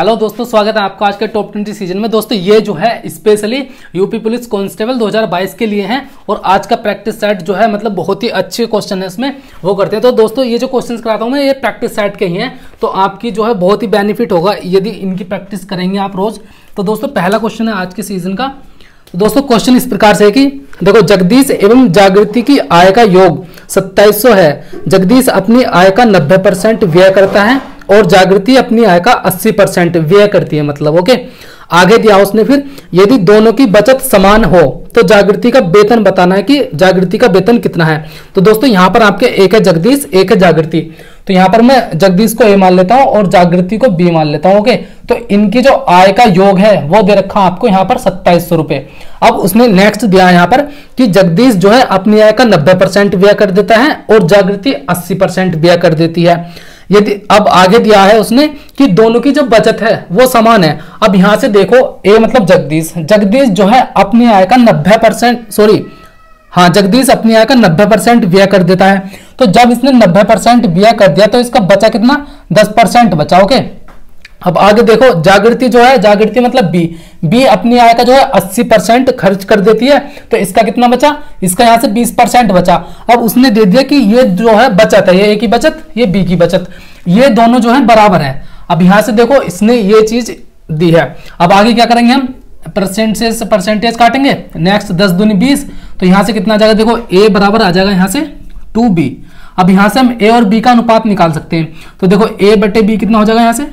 Hello दोस्तों, स्वागत है आपका आज के टॉप 20 सीजन में। दोस्तों ये जो है स्पेशली यूपी पुलिस कांस्टेबल 2022 के लिए हैं और आज का प्रैक्टिस सेट जो है मतलब बहुत ही अच्छे क्वेश्चन है इसमें वो करते हैं। तो दोस्तों ये जो क्वेश्चंस कराता हूँ मैं ये प्रैक्टिस सेट के ही हैं, तो आपकी जो है बहुत ही बेनिफिट होगा यदि इनकी प्रैक्टिस करेंगे आप रोज। तो दोस्तों पहला क्वेश्चन है आज के सीजन का। तो दोस्तों क्वेश्चन इस प्रकार से है कि देखो, जगदीश एवं जागृति की आय का योग 2700 है। जगदीश अपनी आय का 90% व्यय करता है और जागृति अपनी आय का 80% व्यय करती है, मतलब ओके। आगे दिया उसने फिर, यदि दोनों की बचत समान हो तो जागृति का वेतन बताना है कि जागृति का वेतन कितना है। तो दोस्तों यहाँ पर आपके एक है जगदीश, एक है जागृति, तो यहाँ पर मैं जगदीश को ए मान लेता हूं और जागृति को बी मान लेता हूं, ओके। तो इनकी जो आय का योग है वो दे रखा आपको यहाँ पर 2700 रुपए। अब उसने नेक्स्ट दिया यहाँ पर कि जगदीश जो है अपनी आय का 90% व्यय कर देता है और जागृति 80% व्यय कर देती है। यदि अब आगे दिया है उसने कि दोनों की जो बचत है वो समान है। अब यहां से देखो, ए मतलब जगदीश, जगदीश जो है अपनी आय का 90% जगदीश अपनी आय का 90% व्यय कर देता है। तो जब इसने 90% व्यय कर दिया तो इसका बचा कितना, 10% बचा, ओके। अब आगे देखो, जागृति जो है, जागृति मतलब बी अपनी आय का जो है 80% खर्च कर देती है। तो इसका कितना बचा, इसका यहाँ से 20% बचा। अब उसने दे दिया कि ये जो है बचत है, ये ए की बचत, ये बी की बचत, ये दोनों जो है बराबर है। अब यहां से देखो इसने ये चीज दी है। अब आगे क्या करेंगे हम, परसेंटेज काटेंगे। नेक्स्ट 10 दूनी 20, तो यहां से कितना आ जाएगा, देखो ए बराबर आ जाएगा यहाँ से 2b। अब यहां से हम ए और बी का अनुपात निकाल सकते हैं। तो देखो a बटे बी कितना हो जाएगा, यहाँ से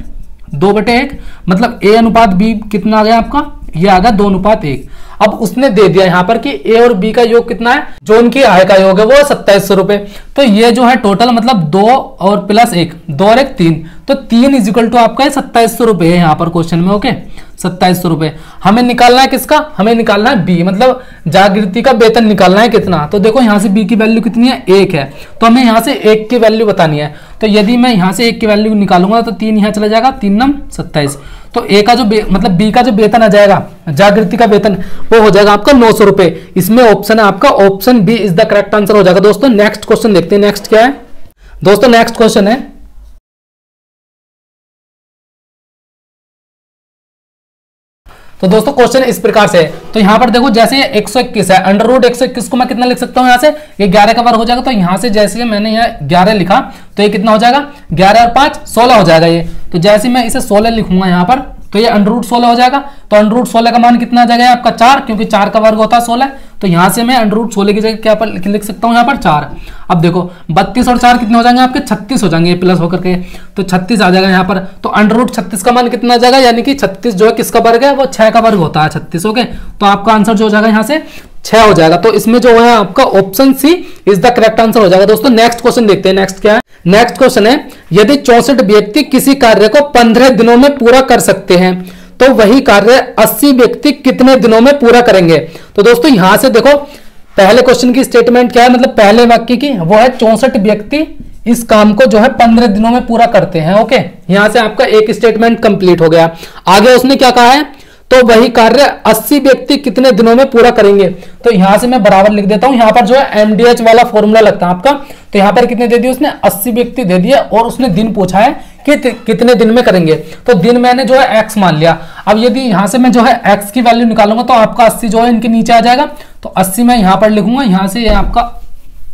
2/1, मतलब a अनुपात b कितना आ गया आपका, ये आ गया 2:1। अब उसने दे दिया यहाँ पर कि a और b का योग कितना है, जो उनकी आय का योग है वो 2700 रुपए। तो ये जो है टोटल मतलब 2 और प्लस 1, 2 और 1 3, तो 3 इजिकल टू आपका 2700 रुपए है यहाँ पर क्वेश्चन में, ओके। 2700 रुपए हमें निकालना है, किसका, हमें निकालना है बी, मतलब जागृति का वेतन निकालना है कितना। तो देखो यहाँ से बी की वैल्यू कितनी है, 1 है, तो हमें यहाँ से 1 की वैल्यू बतानी है। तो यदि मैं यहाँ से 1 की वैल्यू निकालूंगा तो 3 यहाँ चला जाएगा, 3 9 27। तो ए का जो मतलब बी का जो वेतन आ जाएगा, जागृति का वेतन, वो हो जाएगा आपका 900 रुपए। इसमें ऑप्शन है आपका option B is the correct answer हो जाएगा। दोस्तों नेक्स्ट क्वेश्चन देखते हैं, नेक्स्ट क्या है। दोस्तों नेक्स्ट क्वेश्चन है, तो दोस्तों क्वेश्चन इस प्रकार से है। तो यहां पर देखो, जैसे ये 121 है, अंडर रूट 121 को मैं कितना लिख सकता हूं, यहां से ये 11 का वर्ग हो जाएगा। तो यहां से जैसे मैंने यहाँ 11 लिखा तो ये कितना हो जाएगा, 11 और 5 16 हो जाएगा ये। तो जैसे मैं इसे 16 लिखूंगा यहाँ पर तो ये अंडर रूट 16 हो जाएगा। तो अंडर रूट 16 का मान कितना आ जाएगा आपका 4, क्योंकि 4 का वर्ग होता है 16। तो यहां से मैं अंडर रूट 16 की जगह क्या पर लिख सकता हूं, यहाँ पर 4। अब देखो 32 और 4 कितने हो जाएंगे आपके, 36 हो जाएंगे प्लस होकर के, तो 36 आ जाएगा यहाँ पर। तो अंडर रूट 36 का मान कितना आ जाएगा, यानी कि 36 जो है किसका वर्ग है, वो 6 का वर्ग होता है 36, ओके। तो आपका आंसर जो हो जाएगा यहाँ से 6 हो जाएगा। तो इसमें जो है आपका option C is the correct answer हो जाएगा। दोस्तों नेक्स्ट क्वेश्चन देखते हैं, नेक्स्ट क्या है। नेक्स्ट क्वेश्चन है, यदि 64 व्यक्ति किसी कार्य को 15 दिनों में पूरा कर सकते हैं तो वही कार्य 80 व्यक्ति कितने दिनों में पूरा करेंगे। तो दोस्तों यहां से देखो, पहले क्वेश्चन की स्टेटमेंट क्या है, मतलब पहले वाक्य की, वो है 64 व्यक्ति इस काम को जो है 15 दिनों में पूरा करते हैं, ओके। यहां से आपका एक स्टेटमेंट कंप्लीट हो गया। आगे उसने क्या कहा है, तो वही कार्य 80 व्यक्ति कितने दिनों में पूरा करेंगे। तो यहां से मैं बराबर लिख देता हूं, यहां पर जो है MDH वाला फॉर्मूला लगता है आपका। तो यहां पर कितने दे दिए उसने, 80 व्यक्ति दे दिए और उसने दिन पूछा है कि कितने दिन में करेंगे। तो दिन मैंने जो है x मान लिया। अब यदि यहां से मैं जो है x की वैल्यू निकालूंगा तो आपका 80 जो है इनके नीचे आ जाएगा। तो 80 मैं यहां पर लिखूंगा, यहां से ये आपका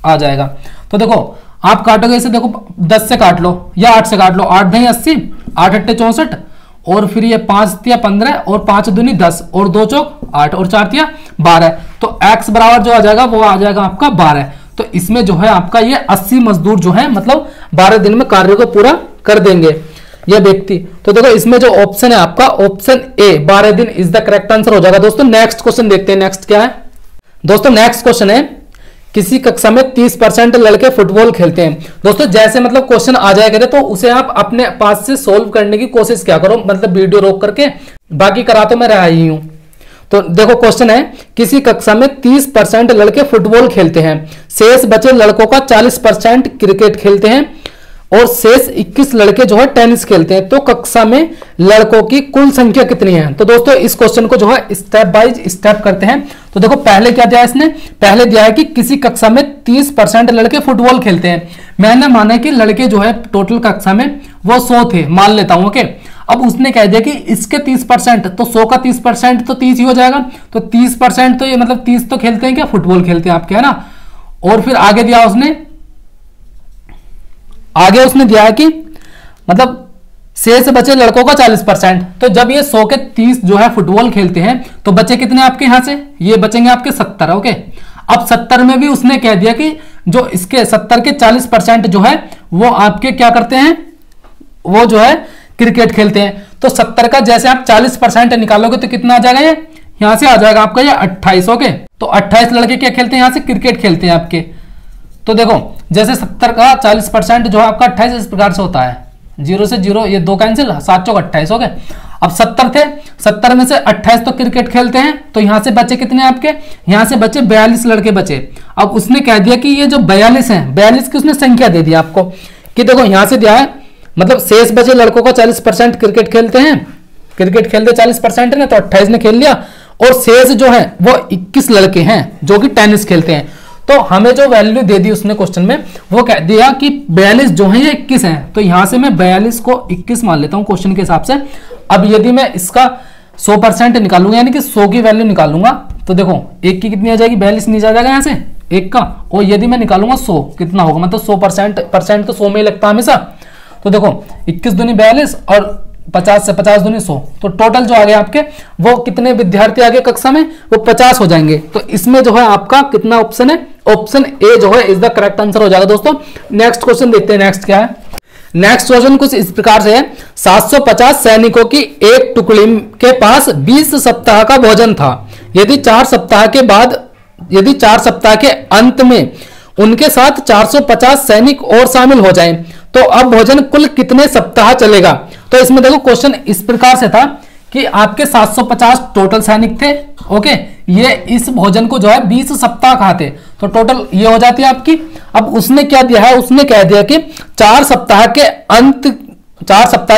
आ जाएगा। तो देखो आप काटोगे इसे, देखो 10 से काट लो या 8 से काट लो, 8 नहीं 80, 8 8 64, और फिर ये 5 तिया 15 और 5 दूनी 10 और 2 चौक 8 और 4 तिया 12। तो x बराबर जो आ जाएगा वो आ जाएगा आपका 12। तो इसमें जो है आपका ये 80 मजदूर जो है मतलब 12 दिन में कार्य को पूरा कर देंगे ये व्यक्ति। तो देखो इसमें जो ऑप्शन है आपका ऑप्शन ए 12 दिन इज द करेक्ट आंसर हो जाएगा। दोस्तों नेक्स्ट क्वेश्चन देखते हैं, नेक्स्ट क्या है। दोस्तों नेक्स्ट क्वेश्चन है, किसी कक्षा में 30% लड़के फुटबॉल खेलते हैं। दोस्तों जैसे मतलब क्वेश्चन आ जाएगा तो उसे आप अपने पास से सोल्व करने की कोशिश क्या करो, मतलब वीडियो रोक करके, बाकी करा तो मैं रहा ही हूं। तो देखो क्वेश्चन है, किसी कक्षा में 30% लड़के फुटबॉल खेलते हैं, शेष बचे लड़कों का 40% क्रिकेट खेलते हैं और शेष 21 लड़के जो है टेनिस खेलते हैं। तो कक्षा में लड़कों की कुल संख्या कितनी है। तो दोस्तों इस क्वेश्चन को जो है स्टेप बाय स्टेप करते हैं। तो देखो पहले क्या दिया इसने, पहले दिया है कि किसी कक्षा में 30% लड़के फुटबॉल खेलते हैं। मैंने माना कि लड़के जो है टोटल कक्षा में वो 100 थे, मान लेता हूं, ओके। अब उसने कह दिया कि इसके 30%, तो 100 का 30% तो 30 ही हो जाएगा, तो 30% तो ये मतलब 30 तो खेलते हैं क्या, फुटबॉल खेलते हैं आपके, है ना। और फिर आगे दिया उसने, आगे उसने दिया है कि मतलब शेष बचे लड़कों का 40%। तो जब ये 100 के 30 जो है फुटबॉल खेलते हैं तो बचे कितने आपके यहां से, ये बचेंगे आपके 70। ओके, अब 70 में भी उसने कह दिया कि जो इसके 70 के 40% जो है वो आपके क्या करते हैं, वो जो है क्रिकेट खेलते हैं। तो 70 का जैसे आप 40% निकालोगे तो कितना आ जाएगा, ये यहां से आ जाएगा आपका ये 28। ओके, तो 28 लड़के क्या खेलते हैं, यहां से क्रिकेट खेलते हैं आपके। तो देखो जैसे 70 का 40% जो है आपका 28 इस प्रकार से होता है, 0 से 0 ये 2 कैंसिल, 7 चौक 28 हो गए। अब 70 थे, 70 में से 28 तो क्रिकेट खेलते हैं, तो यहां से बचे कितने आपके, यहां से बचे 42 लड़के बचे। अब उसने कह दिया कि ये जो 42 हैं, 42 की उसने संख्या दे दी आपको कि देखो यहां से दिया है मतलब शेष बचे लड़कों का 40% क्रिकेट खेलते हैं, क्रिकेट खेलते 40% है ना, तो 28 ने खेल लिया, और शेष जो है वो 21 लड़के हैं जो कि टेनिस खेलते हैं। तो हमें जो वैल्यू दे दी उसने क्वेश्चन में, वो कह दिया कि 42 जो है ये 21 है, तो यहां से मैं 42 को 21 मान लेता हूं क्वेश्चन के हिसाब से। अब यदि मैं इसका 100% निकालूंगा, यानी कि 100 की वैल्यू निकालूंगा, तो देखो 1 की कितनी आ जाएगी, 42 नीचे आ जाएगा यहाँ से 1 का, और यदि मैं निकालूंगा 100 कितना होगा, मतलब 100% तो 100 में ही लगता है हमेशा। तो देखो 21 दूनी 42 और 50 से 50 दूनी 100, तो टोटल जो आ गया आपके वो कितने विद्यार्थी आगे कक्षा में, वो 50 हो जाएंगे। तो इसमें जो है आपका कितना ऑप्शन है, ऑप्शन ए जो है इज द करेक्ट आंसर हो जाएगा। दोस्तों नेक्स्ट क्वेश्चन देखते हैं, नेक्स्ट क्या है। नेक्स्ट क्वेश्चन कुछ इस प्रकार से है, 750 सैनिकों की एक टुकड़ी के पास 20 सप्ताह का भोजन था। यदि 4 सप्ताह के अंत में उनके साथ 450 सैनिक और शामिल हो जाएं, तो अब भोजन कुल कितने सप्ताह चलेगा। तो इसमें देखो क्वेश्चन इस प्रकार से था कि आपके 750 टोटल सैनिक थे। ओके, ये इस भोजन को जो है 20 सप्ताह खाते, तो टोटल ये हो जाती है आपकी। अब उसने क्या दिया है, उसने कह दिया कि 4 सप्ताह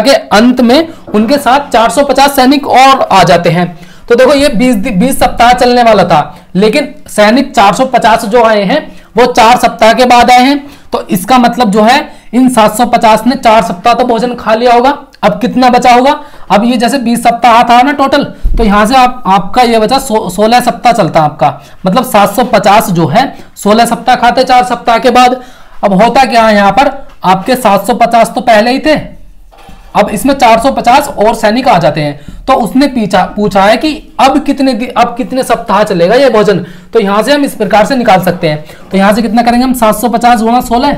के अंत में उनके साथ 450 सैनिक और आ जाते हैं। तो देखो ये 20 सप्ताह चलने वाला था, लेकिन सैनिक 450 जो आए हैं वो 4 सप्ताह के बाद आए हैं। तो इसका मतलब जो है इन 750 ने 4 सप्ताह तो भोजन खा लिया होगा। अब कितना बचा होगा, अब ये जैसे 20 सप्ताह था ना टोटल, तो यहां से आपका ये बचा 16 सप्ताह चलता है आपका, मतलब 750 जो है 16 सप्ताह खाते 4 सप्ताह के बाद। अब होता क्या है यहाँ पर, आपके 750 तो पहले ही थे, अब इसमें 450 और सैनिक आ जाते हैं। तो उसने पूछा है कि अब कितने सप्ताह चलेगा ये भोजन। तो यहां से हम इस प्रकार से निकाल सकते हैं। तो यहां से कितना करेंगे हम, 750 गुणा 16,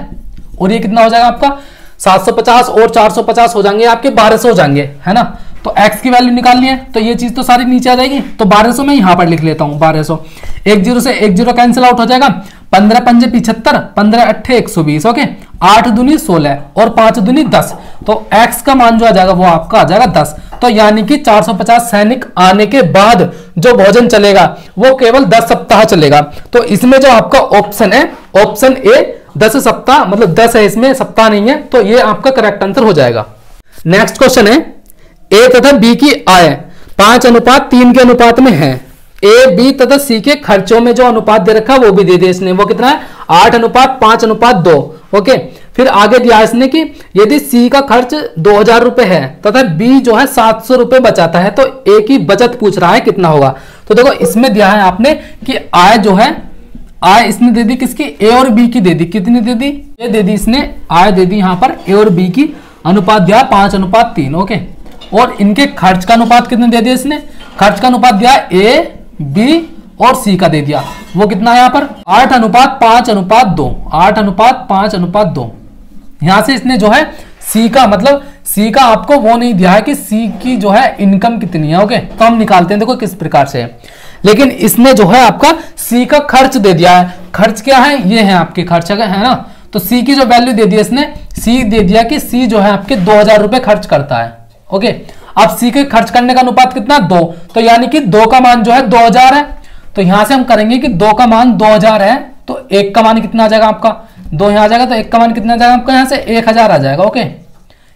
और ये कितना हो जाएगा आपका 750 और 450 हो जाएंगे आपके 1200 हो जाएंगे, है ना। तो x की वैल्यू निकालनी है, तो ये चीज तो सारी नीचे आ जाएगी। तो 1200 में यहां पर लिख लेता हूं 1200, 1 0 से 1 0 कैंसिल आउट हो जाएगा, 15 पंजे 75, 15 अट्ठे 120। ओके, 8 दूनी 16 और 5 दूनी 10, तो x का मान जो आ जाएगा वो आपका आ जाएगा 10। तो यानी कि 450 सैनिक आने के बाद जो भोजन चलेगा वो केवल 10 सप्ताह चलेगा। तो इसमें जो आपका ऑप्शन है, ऑप्शन ए 10 सप्ताह, मतलब 10 है इसमें, सप्ताह नहीं है, तो ये आपका करेक्ट आंसर हो जाएगा। नेक्स्ट क्वेश्चन है, ए तथा बी की आय 5:3 के अनुपात में है। ए बी तथा सी के खर्चों में जो अनुपात दे रखा है वो भी दे दिया इसने, वो कितना है 8:5:2। ओके, फिर आगे दिया इसने कि यदि सी का खर्च 2000 रुपए है तथा बी जो है 700 रुपए बचाता है, तो ए की बचत पूछ रहा है कितना होगा। तो देखो इसमें दिया है आपने कि आय जो है, आय इसने दे दी किसकी, ए और बी की दे दी, कितनी दे दी, ये दे दी इसने, आय दे दी यहां पर ए और बी की, अनुपात दिया 5:3। ओके, और इनके खर्च का अनुपात कितने दे दिया इसने, खर्च का अनुपात दिया ए बी और सी का दे दिया, वो कितना है यहाँ पर 8:5:2, 8:5:2। यहां से इसने जो है सी का, मतलब सी का आपको वो नहीं दिया है कि सी की जो है इनकम कितनी है। ओके, तो हम निकालते हैं, देखो किस प्रकार से है। लेकिन इसने जो है आपका सी का खर्च दे दिया है। खर्च क्या है, ये है आपके खर्च है ना। तो सी की जो वैल्यू दे दी इसने, सी दे दिया कि सी जो है आपके 2000 रुपए खर्च करता है। ओके, अब सी के खर्च करने का अनुपात कितना 2, तो यानी कि 2 का मान जो है 2000 है। तो यहां से हम करेंगे कि 2 का मान 2000 है, तो 1 का मान कितना आ जाएगा आपका, 2 यहां आ जाएगा, तो 1 का मान कितना आ जाएगा आपका, यहां से 1000 आ जाएगा। ओके,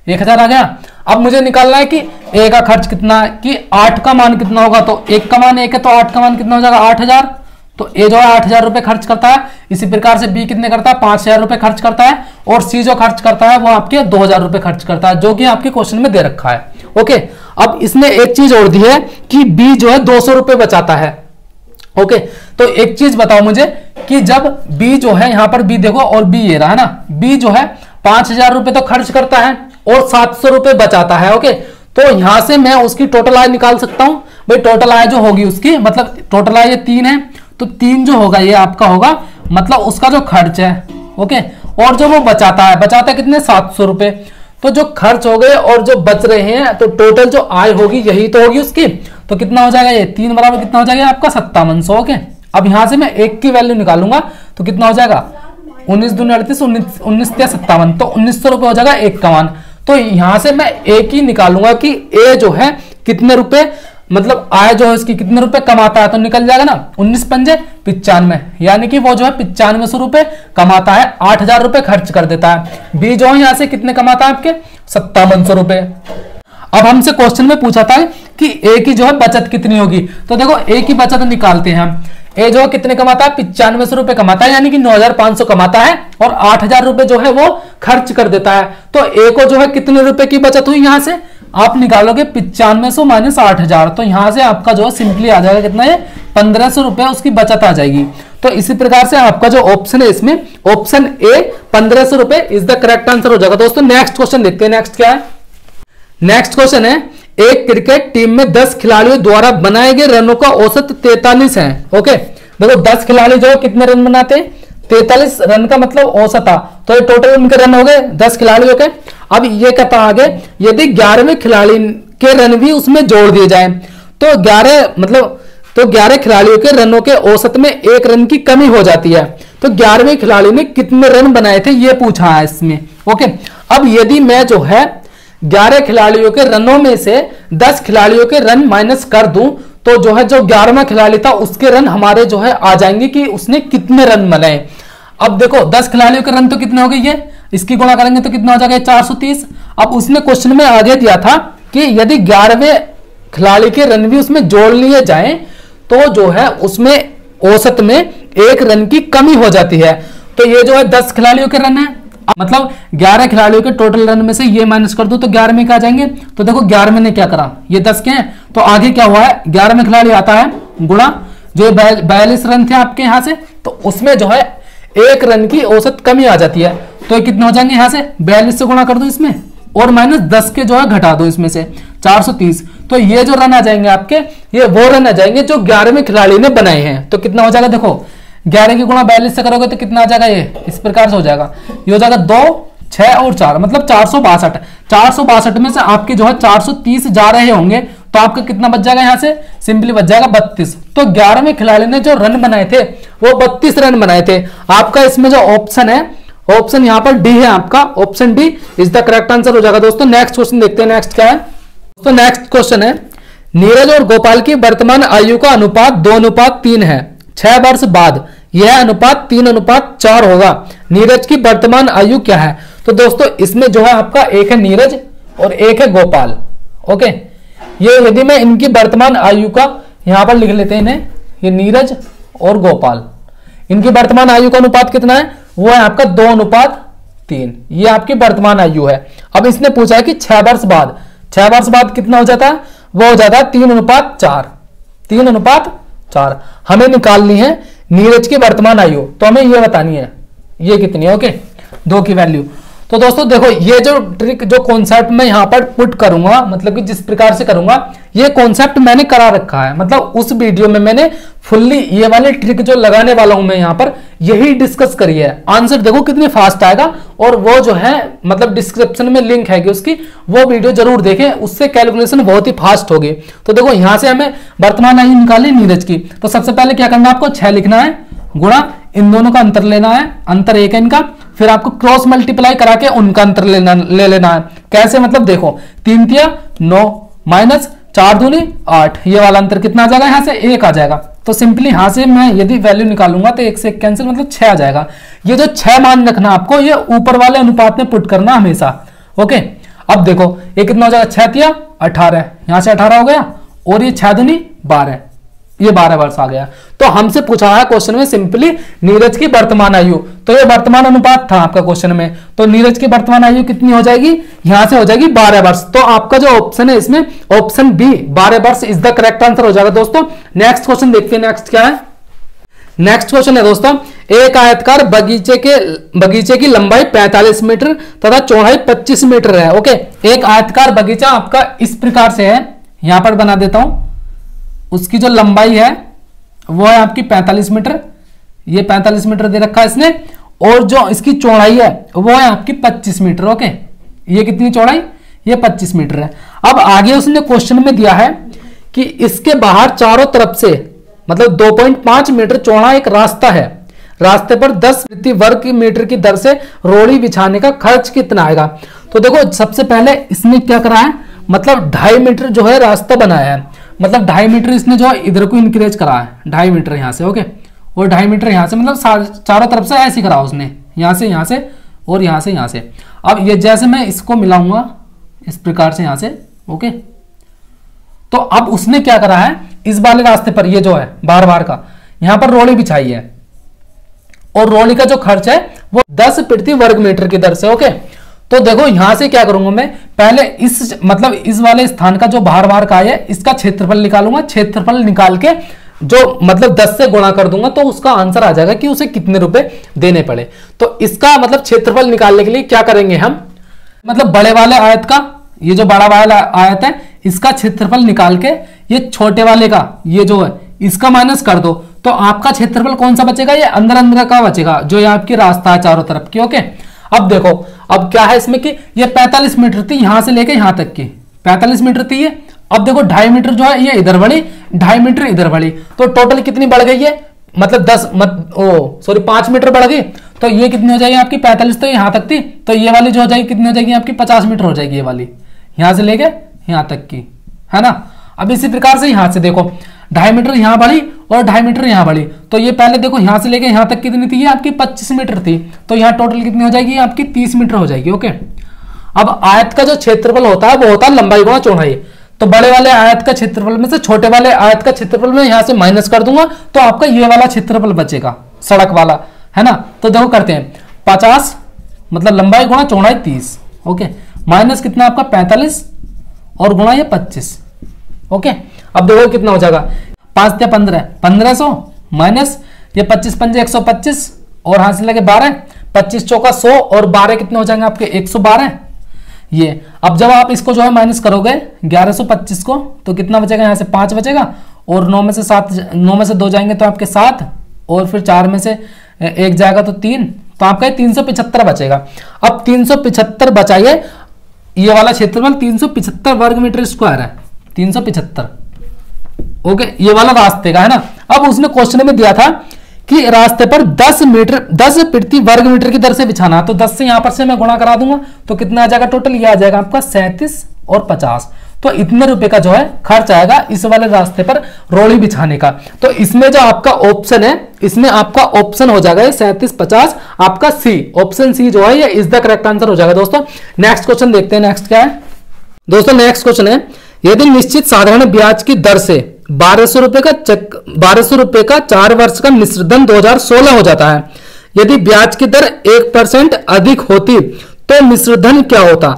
1000 आ गया। अब मुझे निकालना है कि ए का खर्च कितना है, कि 8 का मान कितना होगा। तो 1 का मान 1 है, तो 8 का मान कितना हो जाएगा 8000। तो ए जो है 8000 रुपए खर्च करता है। इसी प्रकार से बी कितने करता है, 5000 रुपए खर्च करता है, और सी जो खर्च करता है वो आपके 2000 रुपए खर्च करता है, जो कि आपके क्वेश्चन में दे रखा है। ओके। अब इसने एक चीज और दी है कि बी जो है 200 रुपए बचाता है। ओके, तो एक चीज बताओ मुझे कि जब बी जो है यहां पर बी देखो और बी ये रहा है ना, बी जो है 5000 रुपए तो खर्च करता है और 700 रुपए बचाता है। ओके, तो यहां से मैं उसकी टोटल आय निकाल सकता हूं। भाई टोटल आय जो होगी उसकी, मतलब टोटल आय ये 3 है, तो 3 जो होगा ये आपका होगा मतलब उसका जो खर्च है। ओके, और जो वो बचाता है कितने 700 रुपए। तो जो खर्च हो गए और जो बच रहे हैं तो टोटल जो आय होगी यही तो होगी उसकी। तो कितना हो जाएगा ये 3 बराबर कितना हो जाएगा आपका 5700। ओके, अब यहां से मैं एक की वैल्यू निकालूंगा तो कितना हो जाएगा 19 दूनी 38, 19 57, तो 1900 रुपए हो जाएगा एक कमान। तो यहां से मैं एक ही निकालूंगा कि ए जो है कितने रुपए मतलब आय जो है इसकी कितने रुपए कमाता है, तो निकल जाएगा ना 19 पंजे 95, यानी कि वो जो है 9500 रुपए कमाता है, 8000 रुपए खर्च कर देता है। बी जो है यहां से कितने कमाता है आपके 5700 रुपए। अब हमसे क्वेश्चन में पूछा था कि ए की जो है बचत कितनी होगी, तो देखो ए की बचत निकालते हैं हम। ए जो है कितने कमाता है 9500 रुपए कमाता है, यानी कि 9500 कमाता है और 8000 रुपए जो है वो खर्च कर देता है। तो ए को जो है कितने रुपए की बचत हुई, यहां से आप निकालोगे 9500 माइनस 8000, तो यहां से आपका जो है सिंपली आ जाएगा कितना है 1500 रुपए उसकी बचत आ जाएगी। तो इसी प्रकार से आपका जो ऑप्शन है इसमें ऑप्शन ए 1500 रुपए इज द करेक्ट आंसर हो जाएगा। दोस्तों नेक्स्ट क्वेश्चन देखते हैं, नेक्स्ट क्या है। नेक्स्ट क्वेश्चन है, एक क्रिकेट टीम में 10 खिलाड़ियों द्वारा बनाए गए रनों का औसत 43 है। ओके, देखो 10 खिलाड़ी जो कितने रन बनाते हैं 43 रन का मतलब औसत था, तो ये टोटल उनके रन हो गए 10 खिलाड़ियों के। अब ये कहता आगे यदि 11वें खिलाड़ी के रन भी उसमें जोड़ दिए जाए तो 11 खिलाड़ियों के रनों के औसत में 1 रन की कमी हो जाती है। तो 11वें खिलाड़ी ने कितने रन बनाए थे ये पूछा है इसमें। ओके, अब यदि मैं जो है 11 खिलाड़ियों के रनों में से 10 खिलाड़ियों के रन माइनस कर दूं तो जो है जो 11वां खिलाड़ी था उसके रन हमारे जो है आ जाएंगे कि उसने कितने रन बनाए। अब देखो 10 खिलाड़ियों के रन तो कितने हो गए, ये इसकी गुणा करेंगे तो कितना हो जाएगा 430। अब उसने क्वेश्चन में आगे दिया था कि यदि 11वें खिलाड़ी के रन भी उसमें जोड़ लिए जाएं तो जो है उसमें औसत में 1 रन की कमी हो जाती है। तो ये जो है 10 खिलाड़ियों के रन है, मतलब 11 खिलाड़ियों के टोटल रन में से ये माइनस कर दो तो 11 में क्या आ जाएंगे। तो देखो 11 ने क्या करा, ये 10 के हैं तो आगे क्या हुआ है 11वें खिलाड़ी आता है गुणा जो 42 रन थे आपके यहां से, तो उसमें जो है 1 रन की औसत कमी आ जाती है। तो कितने हो जाएंगे यहां से 42 से गुणा कर दो इसमें और माइनस 10 के जो है घटा दो इसमें से 430, तो ये जो रन आ जाएंगे आपके ये वो रन आ जाएंगे जो 11वें खिलाड़ी ने बनाए हैं। तो कितना हो जाएगा देखो 11 की गुणा 42 से करोगे तो कितना आ जाएगा, ये इस प्रकार से हो जाएगा, ये हो जाएगा 2, 6 और 4 मतलब 462। 462 में से आपके जो है 430 जा रहे होंगे तो आपका कितना बच जाएगा, यहां से सिंपली बच जाएगा 32। तो 11वें खिलाड़ी ने जो रन बनाए थे वो 32 रन बनाए थे। आपका इसमें जो ऑप्शन है ऑप्शन यहां पर डी है, आपका option D is the correct answer हो जाएगा। दोस्तों नेक्स्ट क्वेश्चन देखते हैं, नेक्स्ट क्या है। तो नेक्स्ट क्वेश्चन है, नीरज और गोपाल की वर्तमान आयु का अनुपात 2:3 है। 6 वर्ष बाद यह अनुपात 3:4 होगा। नीरज की वर्तमान आयु क्या है। तो दोस्तों इसमें जो है आपका एक है नीरज और एक है गोपाल। ओके, ये यदि मैं इनकी वर्तमान आयु का यहां पर लिख लेते हैं इन्हें, ये नीरज और गोपाल, इनकी वर्तमान आयु का अनुपात कितना है, वो है आपका 2:3। ये आपकी वर्तमान आयु है। अब इसने पूछा है कि 6 वर्ष बाद, 6 वर्ष बाद कितना हो जाता है, वो हो जाता है 3:4। 3:4 हमें निकालनी है नीरज की वर्तमान आयु, तो हमें ये बतानी है ये कितनी है। ओके, 2 की वैल्यू। तो दोस्तों देखो ये जो ट्रिक जो कॉन्सेप्ट मैं यहां पर पुट करूंगा, मतलब कि जिस प्रकार से करूंगा ये कॉन्सेप्ट मैंने करा रखा है, मतलब उस वीडियो में मैंने फुल्ली ये वाली ट्रिक जो लगाने वाला हूं मैं यहां पर यही डिस्कस करी है। आंसर देखो कितनी फास्ट आएगा, और वो जो है मतलब डिस्क्रिप्शन में लिंक है कि उसकी वो वीडियो जरूर देखें, उससे कैलकुलेशन बहुत ही फास्ट होगी। तो देखो यहां से हमें वर्तमान आयु निकाली नीरज की, तो सबसे पहले क्या करना है आपको 6 लिखना है गुणा इन दोनों का अंतर लेना है, अंतर 1 है इनका, फिर आपको क्रॉस मल्टीप्लाई करा के उनका अंतर ले लेना है। कैसे, मतलब देखो 3 तिया 9 माइनस 4 दूनी 8, ये वाला अंतर कितना आ जाएगा, यहां से 1 आ जाएगा। तो सिंपली यहां से मैं यदि वैल्यू निकालूंगा तो 1 से 1 कैंसिल, मतलब 6 आ जाएगा। ये जो 6 मान रखना आपको, ये ऊपर वाले अनुपात में पुट करना हमेशा। ओके, अब देखो ये कितना हो जाएगा, 6 तिया 18, यहां से 18 हो गया और ये 6 दूनी 12, ये 12 वर्ष आ गया। तो हमसे पूछा है क्वेश्चन में सिंपली नीरज की वर्तमान आयु, तो ये वर्तमान अनुपात था आपका क्वेश्चन में, तो नीरज की वर्तमान आयु कितनी हो जाएगी, यहां से हो जाएगी 12 वर्ष। तो आपका जो ऑप्शन है इसमें ऑप्शन बी 12 वर्ष इज द करेक्ट आंसर हो जाएगा दोस्तों। नेक्स्ट क्वेश्चन देखते हैं, नेक्स्ट क्या है। नेक्स्ट क्वेश्चन है दोस्तों, एक आयतकार बगीचे की लंबाई 45 मीटर तथा चौड़ाई 25 मीटर है। ओके, एक आयतकार बगीचा आपका इस प्रकार से है, यहां पर बना देता हूं। उसकी जो लंबाई है वो है आपकी 45 मीटर, ये 45 मीटर दे रखा है इसने, और जो इसकी चौड़ाई है वो है आपकी 25 मीटर। ओके, ये कितनी चौड़ाई, ये 25 मीटर है। अब आगे उसने क्वेश्चन में दिया है कि इसके बाहर चारों तरफ से मतलब 2.5 मीटर चौड़ा एक रास्ता है, रास्ते पर 10 प्रति वर्ग मीटर की दर से रोड़ी बिछाने का खर्च कितना आएगा। तो देखो सबसे पहले इसने क्या करा है, मतलब 2.5 मीटर जो है रास्ता बनाया है, मतलब 2.5 मीटर इसने जो है इधर को इंक्रीज करा है, 2.5 मीटर यहाँ से। ओके, और 2.5 मीटर यहाँ से, मतलब चारों तरफ से ऐसे करा उसने, यहाँ से और यहाँ से। अब ये जैसे मैं इसको मिलाऊंगा इस प्रकार से यहाँ से। ओके, तो अब उसने क्या करा है, इस वाले रास्ते पर ये जो है बार का यहां पर रोड़ी बिछाई है, और रोड़ी का जो खर्च है वो 10 प्रति वर्ग मीटर की दर से। ओके, तो देखो यहां से क्या करूंगा मैं, पहले इस वाले स्थान का जो बार का है इसका क्षेत्रफल निकालूंगा, क्षेत्रफल निकाल के जो मतलब 10 से गुणा कर दूंगा तो उसका आंसर आ जाएगा कि उसे कितने रुपए देने पड़े। तो इसका मतलब क्षेत्रफल निकालने के लिए क्या करेंगे हम, मतलब बड़े वाले आयत का, ये जो बड़ा वाला आयत है इसका क्षेत्रफल निकाल के ये छोटे वाले का ये जो है इसका माइनस कर दो, तो आपका क्षेत्रफल कौन सा बचेगा, ये अंदर का बचेगा, जो ये आपकी रास्ता है चारों तरफ की। ओके, अब देखो अब क्या है इसमें कि ये 45 मीटर थी यहां से लेके यहां तक की, 45 मीटर थी ये। अब देखो 2.5 मीटर जो है ये इधर बढ़ी, 2.5 मीटर इधर बढ़ी, तो टोटल कितनी बढ़ गई है, मतलब 5 मीटर बढ़ गई। तो ये कितनी हो जाएगी आपकी 45, तो यहां तक थी, तो ये वाली जो हो जाएगी कितनी हो जाएगी आपकी 50 मीटर हो जाएगी, ये वाली यहां से लेके यहां तक की, है ना। अब इसी प्रकार से यहां से देखो 2.5 मीटर यहां बढ़ी और 2.5 मीटर यहां बढ़ी, तो ये पहले देखो यहां से लेके यहां तक कितनी थी, ये आपकी 25 मीटर थी, तो यहां टोटल कितनी हो जाएगी आपकी 30 मीटर हो जाएगी। ओके, अब आयत का जो क्षेत्रफल होता है वो होता है लंबाई गुणा चौड़ाई, तो बड़े वाले आयत का क्षेत्रफल में से छोटे वाले आयत का क्षेत्रफल में यहां से माइनस कर दूंगा, तो आपका ये वाला क्षेत्रफल बचेगा सड़क वाला, है ना। तो देखो करते हैं 50 मतलब लंबाई गुणा चौड़ाई 30। ओके, माइनस कितना आपका 45 और गुणा ये 25। ओके, अब देखो कितना हो जाएगा, 5 या 1500 माइनस ये 25 पंजे 125 और हाथ से लगे 12, 25 चौका 100 और 12 कितने हो जाएंगे आपके 112। ये अब जब आप इसको जो है माइनस करोगे 1125 को, तो कितना बचेगा, यहाँ से 5 बचेगा और 9 में से 2 जाएंगे तो आपके 7 और फिर 4 में से 1 जाएगा तो 3, तो आपका 375 बचेगा। अब 375 बचाइए, ये वाला क्षेत्रफल 375 वर्ग मीटर स्क्वायर है, 375। ओके, ये वाला रास्ते का है ना। अब उसने क्वेश्चन में दिया था कि रास्ते पर 10 प्रति वर्ग मीटर की दर से बिछाना, तो 10 से यहां पर से मैं गुणा करा दूंगा, तो कितना आ जाएगा टोटल, ये आ जाएगा आपका 37 और 50। तो इतने रुपए का जो है खर्च आएगा इस वाले रास्ते पर रोड़ी बिछाने का। तो इसमें जो आपका ऑप्शन है, इसमें आपका ऑप्शन हो जाएगा 37-50, आपका सी, ऑप्शन सी जो है ये इज द करेक्ट आंसर हो जाएगा दोस्तों। नेक्स्ट क्वेश्चन देखते हैं, नेक्स्ट क्या है दोस्तों। नेक्स्ट क्वेश्चन है, यदि निश्चित साधारण ब्याज की दर से 1200 रुपए का 4 वर्ष का मिश्र धन 2016 हो जाता है, यदि ब्याज की दर 1% अधिक होती तो मिश्र धन क्या होता।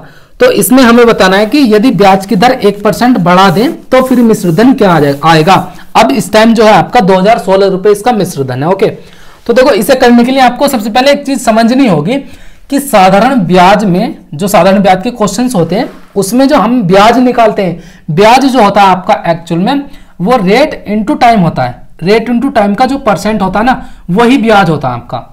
तो इसमें हमें बताना है कि यदि ब्याज की दर 1% बढ़ा दें तो फिर मिश्र धन क्या आएगा। अब इस टाइम जो है आपका 2016 रुपए इसका मिश्र धन है। ओके, तो देखो इसे करने के लिए आपको सबसे पहले एक चीज समझनी होगी कि साधारण ब्याज में जो साधारण ब्याज के क्वेश्चंस होते हैं उसमें जो हम ब्याज निकालते हैं, ब्याज जो होता है आपका एक्चुअल में वो रेट इनटू टाइम होता है, रेट इनटू टाइम का जो परसेंट होता है ना वही ब्याज होता है आपका,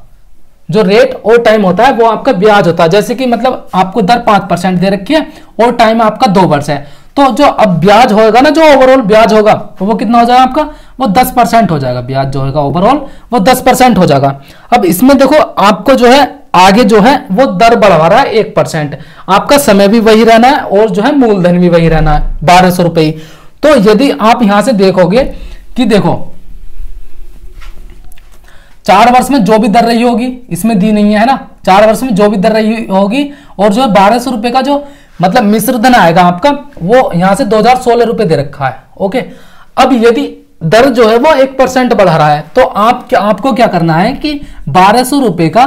जो रेट और टाइम होता है वो आपका ब्याज होता है। जैसे कि मतलब आपको दर 5% दे रखी है और टाइम आपका 2 वर्ष है, तो जो अब ब्याज होगा ना, जो ओवरऑल ब्याज होगा वो कितना हो जाएगा आपका, वो 10% हो जाएगा, ब्याज जो होगा ओवरऑल वो 10% हो जाएगा। अब इसमें देखो आपको जो है आगे जो है वो दर बढ़ा रहा है 1%, आपका समय भी वही रहना है और जो है मूलधन भी वही रहना है 1200 रुपए। तो यदि आप यहां से देखोगे कि देखो 4 वर्ष में जो भी दर रही होगी, इसमें दी नहीं है ना, 4 वर्ष में जो भी दर रही होगी और जो 1200 रुपए का जो मतलब मिश्र धन आएगा आपका वो यहां से 2016 रुपए दे रखा है। ओके, अब यदि दर जो है वो 1% बढ़ रहा है, तो आपको क्या करना है कि 1200 रुपए का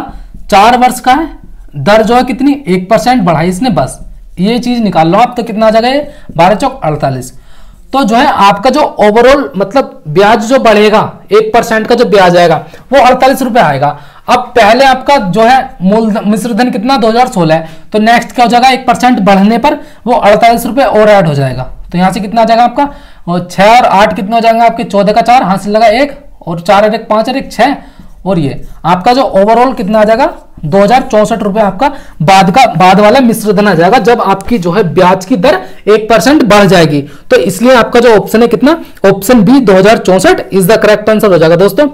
4 वर्ष का है, दर जो है कितनी 1% बढ़ाई इसने, बस ये चीज निकाल लो आप, तो कितना आ जाएगा 12 चौक 48। तो जो है आपका जो ओवरऑल मतलब ब्याज जो बढ़ेगा 1% का जो ब्याज आएगा वो 48 रुपए आएगा। अब पहले आपका जो है मूल मिश्रधन कितना 2016 है, तो नेक्स्ट क्या हो जाएगा 1% बढ़ने पर वो 48 रुपए और ऐड हो जाएगा। तो यहां से कितना आ जाएगा आपका, और 6 और 8 कितना हो जाएगा आपके 14 का 4 हाथ से लगा 1 और 4 और 1 5 और 1 6, और ये आपका जो ओवरऑल कितना आ जाएगा 2064 रुपए आपका बाद वाला मिश्रधन आ जाएगा, जब आपकी जो है ब्याज की दर 1% बढ़ जाएगी। तो इसलिए आपका जो ऑप्शन है कितना, option B 2064 is the correct answer हो जाएगा दोस्तों।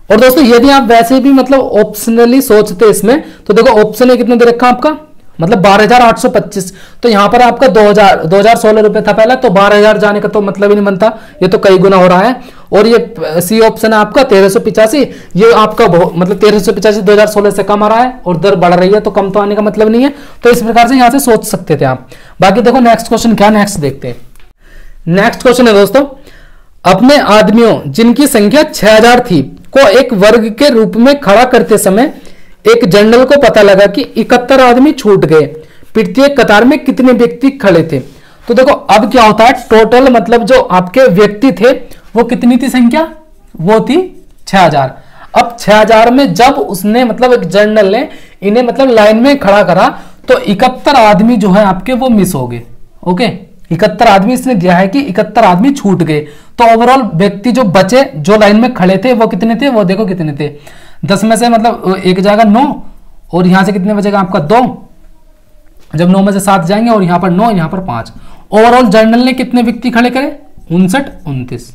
और दोस्तों यदि आप वैसे भी मतलब ऑप्शनली सोचते इसमें, तो देखो ऑप्शन है कितना दे रखा आपका, मतलब 12,825, तो यहां पर आपका 2016 रुपए था पहला, तो 12,000 जाने का तो मतलब ही नहीं बनता, ये तो कई गुना हो रहा है। और ये सी ऑप्शन है आपका 1385, ये आपका मतलब 1385 2016 से कम आ रहा है और दर बढ़ रही है, तो कम तो आने का मतलब नहीं है। तो इस प्रकार से यहां से सोच सकते थे आप। बाकी देखो नेक्स्ट क्वेश्चन क्या, नेक्स्ट देखते हैं। नेक्स्ट क्वेश्चन है दोस्तों, अपने आदमियों जिनकी संख्या 6000 थी को एक वर्ग के रूप में खड़ा करते समय एक जनरल को पता लगा कि 71 आदमी छूट गए, प्रत्येक कतार में कितने व्यक्ति खड़े थे। तो देखो अब क्या होता है, टोटल मतलब जो आपके व्यक्ति थे वो कितनी थी संख्या, वो थी 6000। अब 6000 में जब उसने मतलब एक जनरल ने इन्हें मतलब लाइन में खड़ा करा, तो 71 आदमी जो है आपके वो मिस हो गए। ओके, 71 आदमी इसने दिया है कि 71 आदमी छूट गए, तो ओवरऑल व्यक्ति जो बचे जो लाइन में खड़े थे वो कितने थे, वो देखो कितने थे, 10 में से मतलब एक जाएगा 9, और यहां से कितने बचेगा आपका 2, जब 9 में से 7 जाएंगे और यहां पर 9 यहां पर 5। ओवरऑल जनरल ने कितने व्यक्ति खड़े करे, 59 29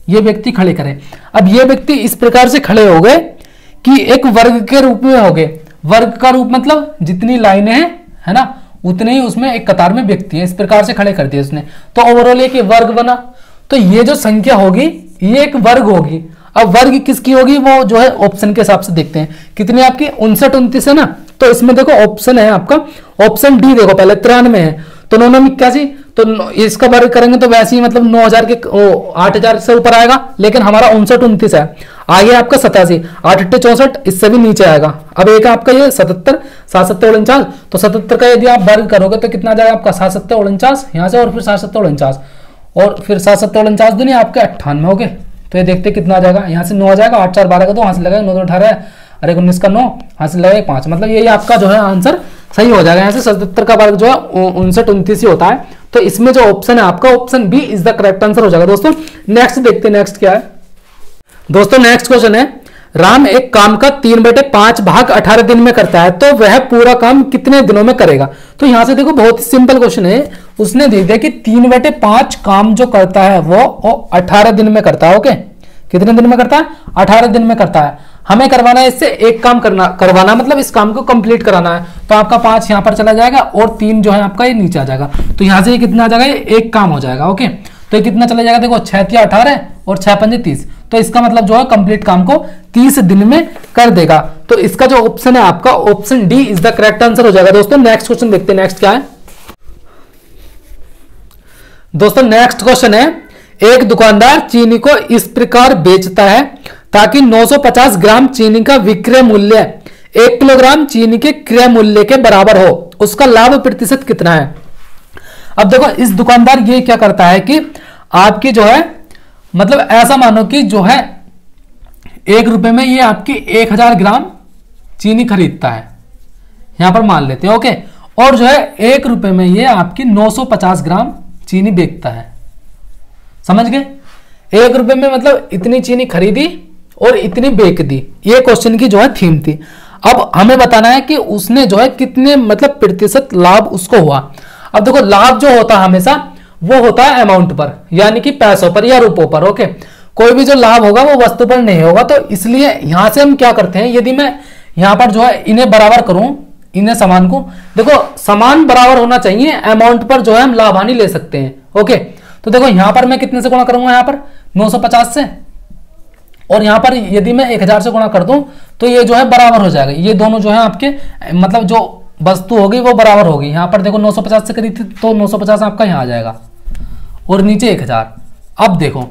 ये व्यक्ति खड़े करे। अब ये व्यक्ति इस प्रकार से खड़े हो गए कि एक वर्ग के रूप में हो गए। वर्ग का रूप मतलब जितनी लाइनें हैं है ना, उतने ही उसमें एक कतार में व्यक्ति है, इस प्रकार से खड़े कर दिए उसने, तो ओवरऑल एक वर्ग बना। तो ये जो संख्या होगी ये एक वर्ग होगी। अब वर्ग किसकी होगी, वो जो है ऑप्शन के हिसाब से देखते हैं, कितनी आपकी 59 29 है ना, तो इसमें देखो ऑप्शन है आपका ऑप्शन डी, देखो पहले 93 है, तो 9 में 81, तो इसका वर्ग करेंगे तो वैसे ही मतलब 9000 के 8000 से ऊपर आएगा, लेकिन हमारा 59 29 है। आगे आपका 87, 8 8 64, इससे भी नीचे आएगा। अब एक आपका ये 77 7 7 49, तो 77 का यदि आप वर्ग करोगे तो कितना जाएगा आपका 7 7 49 यहाँ से, और फिर 7 7 49 और फिर 7 7 49 दुनिया आपके 98 हो गए। तो ये देखते कितना आ जाएगा, यहाँ से 9 आ जाएगा, 8 4 12 का 2 यहाँ से लगाएगा 9 2 18 है, अरे 19 का 9 यहाँ से लगाएगा 5, मतलब यही आपका जो है आंसर सही हो जाएगा। यहाँ से 77 का वर्ग जो है 59 29 ही होता है। तो इसमें जो ऑप्शन है आपका option B is the correct answer हो जाएगा दोस्तों। नेक्स्ट देखते हैं, नेक्स्ट क्या है दोस्तों। नेक्स्ट क्वेश्चन है, राम एक काम का 3/5 भाग 18 दिन में करता है, तो वह पूरा काम कितने दिनों में करेगा। तो यहां से देखो बहुत ही सिंपल क्वेश्चन है, उसने दे दिया कि 3/5 काम जो करता है वो 18 दिन में करता है। ओके, कितने दिन में करता है, 18 दिन में करता है। हमें करवाना है इससे एक काम करवाना मतलब इस काम को कंप्लीट कराना है, तो आपका 5 यहां पर चला जाएगा और 3 जो है आपका ये नीचे आ जाएगा, तो यहां से ये कितना आ जाएगा, ये एक काम हो जाएगा। ओके, तो ये कितना चला जाएगा, देखो 6 3 18 और 6 5 30, तो इसका मतलब जो है कंप्लीट काम को 30 दिन में कर देगा। तो इसका जो ऑप्शन है आपका option D is the correct answer हो जाएगा दोस्तों। नेक्स्ट क्वेश्चन देखते हैं, नेक्स्ट क्या है दोस्तों। नेक्स्ट क्वेश्चन है, एक दुकानदार चीनी को इस प्रकार बेचता है ताकि 950 ग्राम चीनी का विक्रय मूल्य 1 किलोग्राम चीनी के क्रय मूल्य के बराबर हो, उसका लाभ प्रतिशत कितना है। अब देखो इस दुकानदार ये क्या करता है कि आपकी जो है मतलब ऐसा मानो कि जो है 1 रुपए में ये आपकी 1000 ग्राम चीनी खरीदता है, यहां पर मान लेते हैं। ओके, और जो है 1 रुपए में ये आपकी 950 ग्राम चीनी बेचता है, समझ गए। 1 रुपए में मतलब इतनी चीनी खरीदी और इतनी बेच दी, ये क्वेश्चन की जो है थीम थी। अब हमें बताना है कि उसने जो है कितने मतलब प्रतिशत लाभ उसको हुआ। अब देखो लाभ जो होता है हमेशा वो होता है अमाउंट पर, यानी कि पैसों पर या रुपयों पर। ओके, कोई भी जो लाभ होगा वो वस्तु पर नहीं होगा, तो इसलिए यहां से हम क्या करते हैं, यदि मैं यहां पर जो है इन्हें बराबर करूं, इन्हें समान को, देखो समान बराबर होना चाहिए, अमाउंट पर जो है हम लाभ हानि ले सकते हैं। ओके, तो देखो यहां पर मैं कितने से गुणा करूंगा, यहां पर 950 से, और यहां पर यदि मैं 1000 से गुणा कर दूं तो ये जो है बराबर हो जाएगा। ये दोनों जो है आपके मतलब जो वस्तु होगी वो बराबर होगी। यहां पर देखो 950 से करी थी तो 950 आपका यहां आ जाएगा और नीचे 1000। अब देखो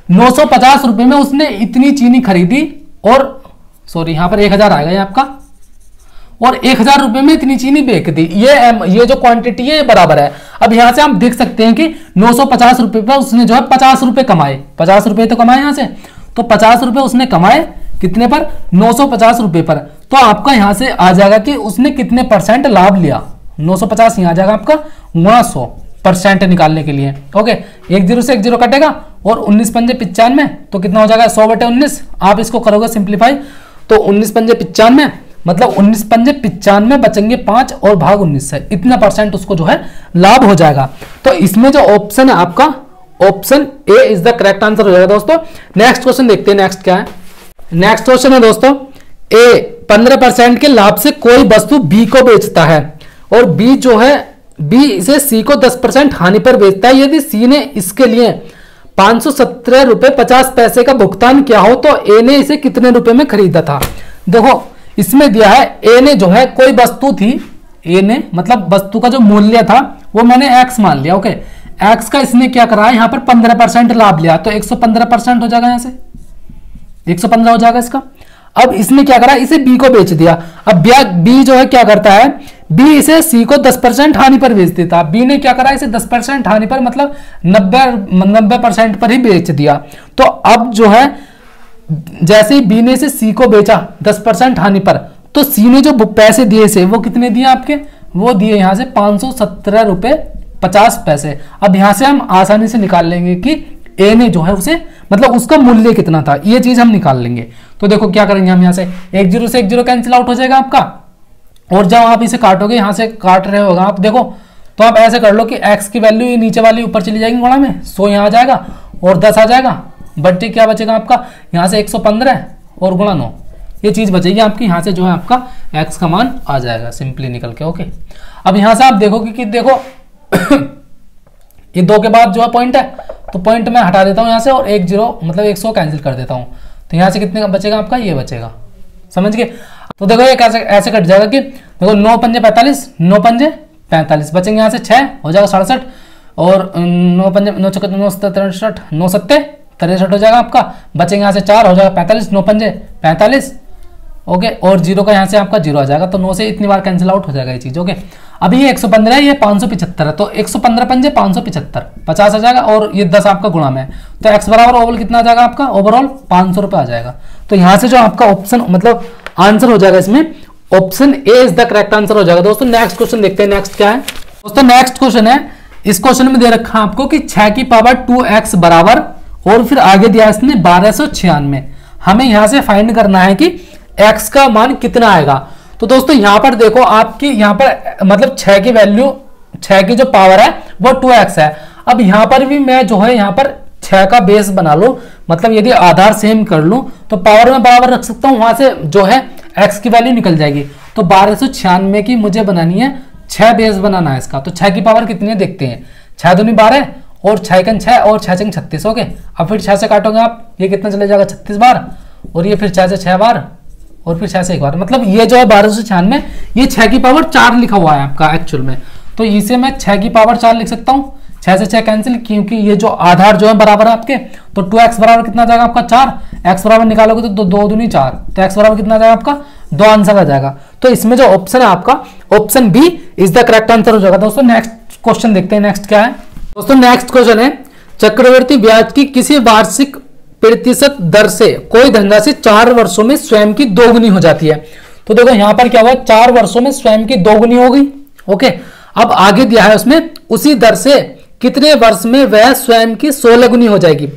950 रुपए में उसने इतनी चीनी खरीदी, और सॉरी यहां पर 1000 आएगा ये आपका, और 1000 रुपए में इतनी चीनी बेच दी। ये जो क्वांटिटी है बराबर है। अब यहां से आप देख सकते हैं कि 950 रुपए पर उसने जो है 50 रुपए कमाए, 50 रुपए तो कमाए यहां से, तो 50 रुपए उसने कमाए कितने पर, 950 रुपए पर। तो आपका यहां से आ जाएगा कि उसने कितने परसेंट लाभ लिया, 950 यहां आ जाएगा आपका 100% निकालने के लिए। ओके, 1 0 से 1 0 कटेगा, और 19 पंजे 95, तो कितना हो जाएगा 100/19। आप इसको करोगे सिंप्लीफाई तो 19 पंजे 95, मतलब 19 पंजे 95 बचेंगे 5 और भाग 19 से, इतना परसेंट उसको जो है लाभ हो जाएगा। तो इसमें जो ऑप्शन है आपका, option A is the correct answer हो जाएगा दोस्तों। नेक्स्ट क्वेश्चन देखते हैं, नेक्स्ट क्या है। नेक्स्ट क्वेश्चन है दोस्तों, ए 15% के लाभ से कोई वस्तु बी को बेचता है, और बी जो है बी इसे सी को 10% हानि पर बेचता है। यदि सी ने इसके लिए 517 रुपए 50 पैसे का भुगतान किया हो तो ए ने इसे कितने रुपए में खरीदा था। देखो इसमें दिया है, ए ने जो है कोई वस्तु थी, ए ने मतलब वस्तु का जो मूल्य था वो मैंने एक्स मान लिया। ओके, एक्स का इसने क्या करा है, यहां पर 15% लाभ लिया, तो 115% हो जाएगा, यहां से 115 हो जाएगा इसका। अब इसने क्या करा, इसे बी को बेच दिया। अब बी जो है क्या करता है, बी इसे सी को 10% हानि पर बेच देता। बी ने क्या करा, इसे 10% हानि पर मतलब 90% पर ही बेच दिया। तो अब जो है जैसे ही बी ने इसे सी को बेचा 10% हानि पर, तो सी ने जो पैसे दिए इसे वो कितने दिए आपके, वो दिए यहां से 517 रुपए 50 पैसे। अब यहां से हम आसानी से निकाल लेंगे कि ए ने जो है उसे मतलब उसका मूल्य कितना था, ये चीज हम निकाल लेंगे। तो देखो क्या करेंगे हम, यहां से 1 0 से 1 0 कैंसिल आउट हो जाएगा आपका, और जब आप इसे काटोगे, यहां से काट रहे होगा आप देखो, तो आप ऐसे कर लो कि x की वैल्यू ये नीचे वाली ऊपर चली जाएगी गुणा में, 100 यहां आ जाएगा और 10 आ जाएगा, बट्टी क्या बचेगा आपका यहां से 115 और गुणा 9, ये चीज बचेगी आपकी। यहां से जो है आपका x का मान आ जाएगा सिंपली निकल के। ओके, अब यहां से आप देखोगे कि देखो ये 2 के बाद जो है पॉइंट है, तो पॉइंट मैं हटा देता हूं यहां से, और 1 0 मतलब 100 कैंसिल कर देता हूं, तो यहां से कितने बचेगा आपका, ये बचेगा, समझ गए। तो देखो ये ऐसे कट जाएगा कि देखो 9 पंजे 45, 9 पंजे 45 बचेंगे, यहाँ से 6 हो जाएगा 67, और 9 पंजे 9 चौके 9 63 9 सत्ते 63 हो जाएगा आपका, बचेंगे यहाँ से 4 हो जाएगा 45, 9 पंजे 45। ओके, और 0 का यहाँ से आपका 0 आ जाएगा, तो 9 से इतनी बार कैंसिल आउट हो जाएगा ये चीज। ओके, अभी ये 115 है, ये 575 है, तो 115 पंजे 575 50 आ जाएगा, और ये 10 आपका गुणा में, तो x बराबर ओवरऑल कितना आ जाएगा आपका, ओवरऑल 500 रुपए आ जाएगा। तो यहाँ से जो आपका ऑप्शन मतलब आंसर हो जाएगा इसमें, option A is the correct answer हो जाएगा। दोस्तों नेक्स्ट क्वेश्चन देखते हैं, नेक्स्ट क्या है दोस्तों। नेक्स्ट क्वेश्चन है, इस क्वेश्चन में दे रखा है आपको कि 6 की पावर 2x बराबर, और फिर आगे दिया इसने 1296। हमें यहां से फाइंड करना है कि x का मान कितना आएगा। तो दोस्तों यहां पर देखो आपकी यहां पर मतलब 6 की वैल्यू, 6 की जो पावर है वो 2x है। अब यहां पर भी मैं जो है यहां पर 6 का बेस बना लो, मतलब यदि आधार सेम कर लूं तो पावर में बराबर रख सकता हूं, वहां से जो है x की वैल्यू निकल जाएगी। तो 1296 की मुझे बनानी है, 6 बेस बनाना है इसका। तो 6 की पावर कितनी है देखते हैं, 6 दूनी 12 और 6 कन 6 और 6 चंग 36। ओके, अब फिर 6 से काटोगे आप, ये कितना चले जाएगा 36 बार, और ये फिर 6 से 6 बार, और फिर 6 से 1 बार, मतलब ये जो है 1296, ये 6 की पावर 4 लिखा हुआ है आपका एक्चुअल में। तो इसे मैं 6 की पावर 4 लिख सकता हूँ, 6 से 6 कैंसिल, क्योंकि ये जो आधार जो है बराबर है आपके, तो 2x बराबर कितना आ जाएगा आपका 4, x बराबर निकालोगे तो 2 दूनी 4, तो x बराबर कितना आ जाएगा आपका 2 आंसर आ जाएगा। तो इसमें जो ऑप्शन है आपका option B is the correct answer हो जाएगा। दोस्तों नेक्स्ट क्वेश्चन देखते हैं, नेक्स्ट क्या है दोस्तों। नेक्स्ट क्वेश्चन है, चक्रवर्ती ब्याज की किसी वार्षिक प्रतिशत दर से कोई धनराशि 4 वर्षों में स्वयं की दोगुनी हो जाती है। तो देखो यहां पर क्या हुआ, 4 वर्षों में स्वयं की दोगुनी हो गई। ओके, अब आगे दिया है उसमें उसी दर से कितने वर्ष में वह स्वयं की 16 गुनी हो जाएगी।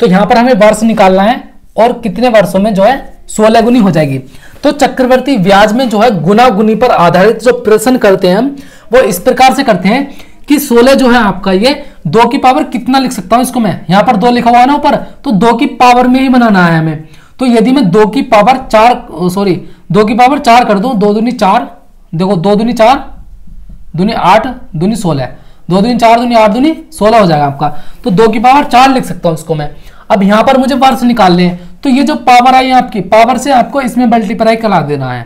तो यहां पर हमें वर्ष निकालना है, और कितने वर्षों में जो है 16 गुनी हो जाएगी। तो चक्रवर्ती ब्याज में जो है गुना गुनी पर आधारित जो प्रश्न करते हैं हम, वो इस प्रकार से करते हैं कि 16 जो है आपका ये 2 की पावर कितना लिख सकता हूं इसको मैं, यहां पर 2 लिखा हुआ है ना ऊपर, तो 2 की पावर में ही बनाना है हमें। तो यदि मैं 2 की पावर 4 कर दूं, 2 दूनी 4, देखो 2 दूनी 4 दूनी 8 दूनी 16, 2 दूनी 4 दूनी 8 दूनी 16 हो जाएगा आपका। तो 2 की पावर 4 लिख सकता हूं इसको मैं। अब यहां पर मुझे वर्ष निकालने हैं, तो ये जो पावर आई आपकी, पावर से आपको इसमें मल्टीप्लाई करा देना है,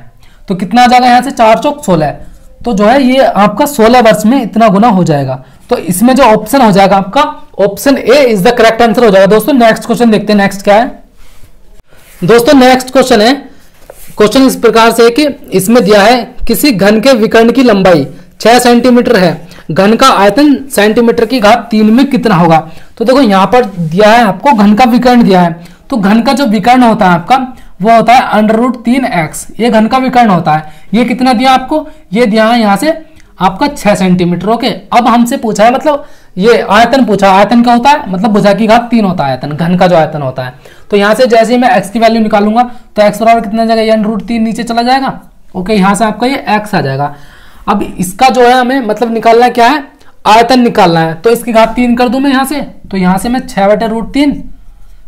तो कितना आ जाएगा यहां से 4 चौक 16, तो जो है ये आपका 16 वर्ष में इतना गुना हो जाएगा। तो इसमें जो ऑप्शन हो जाएगा आपका option A is the correct answer हो जाएगा। दोस्तों नेक्स्ट क्वेश्चन देखते हैं, नेक्स्ट क्या है दोस्तों। नेक्स्ट क्वेश्चन है, क्वेश्चन इस प्रकार से है कि इसमें दिया है किसी घन के विकर्ण की लंबाई 6 सेंटीमीटर है, घन का आयतन सेंटीमीटर की घात 3 में कितना होगा। तो देखो यहां पर दिया है आपको घन का विकर्ण दिया है, तो घन का जो विकर्ण होता है आपका वो होता है √3x, ये घन का विकर्ण होता है। ये कितना दिया आपको, ये दिया है यहां से आपका 6 सेंटीमीटर। ओके, अब हमसे पूछा है मतलब ये आयतन पूछा, आयतन क्या होता है मतलब भुजा की घात 3 होता है आयतन, घन का जो आयतन होता है। तो यहां से जैसे ही मैं x की वैल्यू निकालूंगा तो x बराबर कितना जाएगा, ये √3 नीचे चला जाएगा। ओके, यहां से आपका ये x आ जाएगा। अब इसका जो है हमें मतलब निकालना क्या है, आयतन निकालना है। तो इसकी घात 3 कर दूं मैं यहां से, तो यहां से मैं 6/√3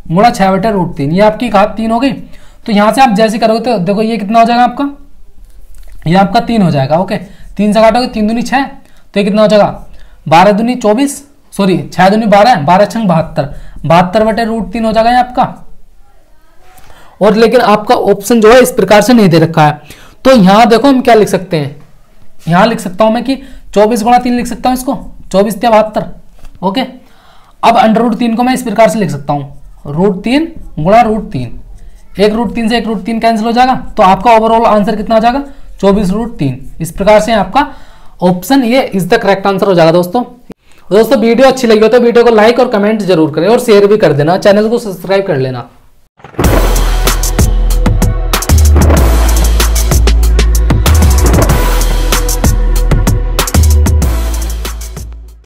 गुणा 6/√3, ये आपकी घात 3 हो गई। तो यहां से आप जैसे करोगे तो देखो ये कितना हो जाएगा आपका, ये आपका 3 हो जाएगा। ओके, 3 से काटोगे 3 दूनी 6, तो ये कितना हो जाएगा 12 दूनी 24, सॉरी 6 दूनी 12, 12 छंग 72, 72/√3 हो जाएगा ये आपका। और लेकिन आपका ऑप्शन जो है इस प्रकार से नहीं दे रखा है, तो यहां देखो हम क्या लिख सकते हैं, यहां लिख सकता हूं मैं कि 24 गुणा 3 लिख सकता हूं इसको, 24 या 72। ओके, अब √3 को मैं इस प्रकार से लिख सकता हूं, √3 गुणा √3, एक √3 से एक √3 कैंसिल हो जाएगा, तो आपका ओवरऑल आंसर कितना आ जाएगा 24√3। इस प्रकार से आपका ऑप्शन ये इज द करेक्ट आंसर हो जाएगा। दोस्तों वीडियो अच्छी लगी हो तो वीडियो को लाइक और कमेंट जरूर करें और शेयर भी कर देना, चैनल को सब्सक्राइब कर लेना।